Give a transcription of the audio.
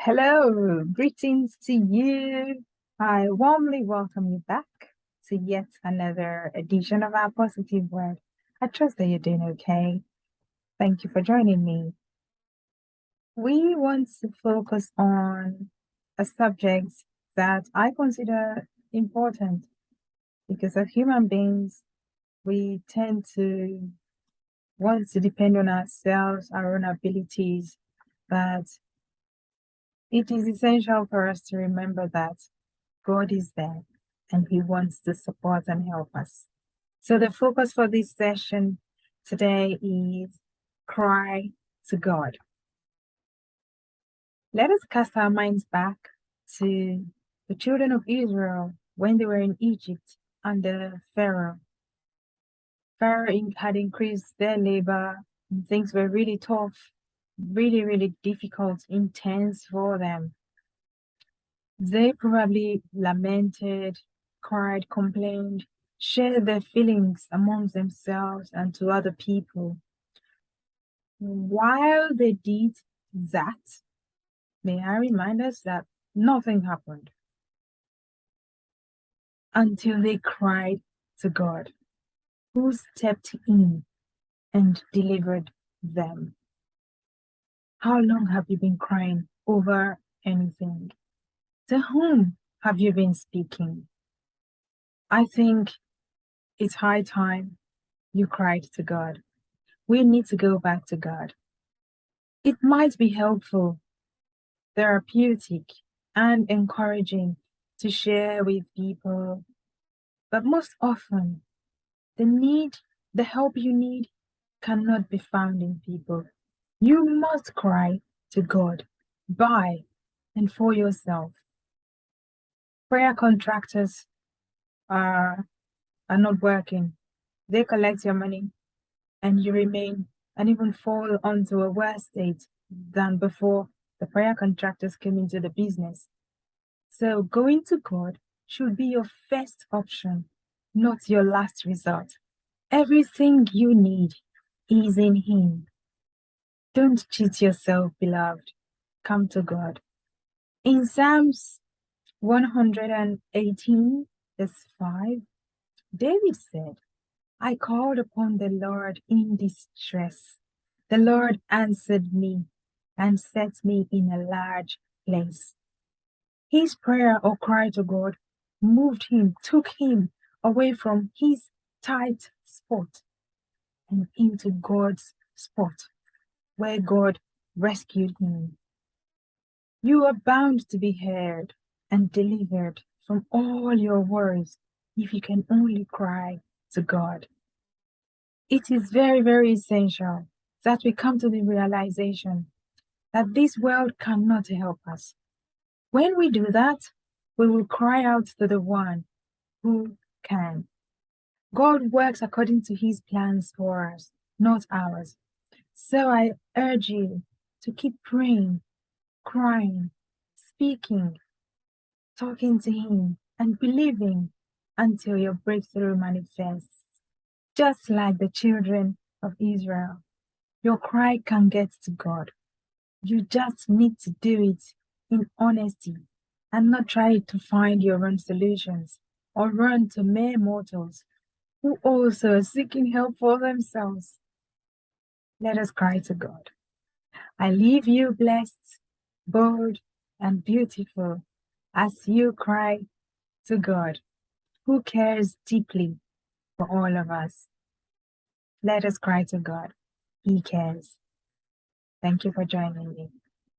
Hello, greetings to you. I warmly welcome you back to yet another edition of our positive word. I trust that you're doing okay. Thank you for joining me. We want to focus on a subject that I consider important because as human beings, we tend to want to depend on ourselves, our own abilities, but it is essential for us to remember that God is there and He wants to support and help us. So, the focus for this session today is cry to God. Let us cast our minds back to the children of Israel when they were in Egypt under Pharaoh. Pharaoh had increased their labor, and things were really tough, really difficult, intense for them. They probably lamented, cried, complained, shared their feelings amongst themselves and to other people. While they did that, may I remind us that nothing happened until they cried to God, who stepped in and delivered them. How long have you been crying over anything? To whom have you been speaking? I think it's high time you cried to God. We need to go back to God. It might be helpful, therapeutic, and encouraging to share with people, but most often, the help you need cannot be found in people. You must cry to God by and for yourself. Prayer contractors are not working. They collect your money and you remain and even fall onto a worse state than before the prayer contractors came into the business. So going to God should be your first option, not your last resort. Everything you need is in Him. Don't cheat yourself, beloved. Come to God. In Psalms 118, verse 5, David said, I called upon the Lord in distress. The Lord answered me and set me in a large place. His prayer or cry to God moved him, took him away from his tight spot and into God's spot where God rescued him. You are bound to be heard and delivered from all your worries if you can only cry to God. It is very essential that we come to the realization that this world cannot help us. When we do that, we will cry out to the one who can. God works according to His plans for us, not ours. So I urge you to keep praying, crying, speaking, talking to Him, and believing until your breakthrough manifests. Just like the children of Israel, your cry can get to God. You just need to do it in honesty and not try to find your own solutions or run to mere mortals who also are seeking help for themselves. Let us cry to God. I leave you blessed, bold, and beautiful as you cry to God, who cares deeply for all of us. Let us cry to God. He cares. Thank you for joining me.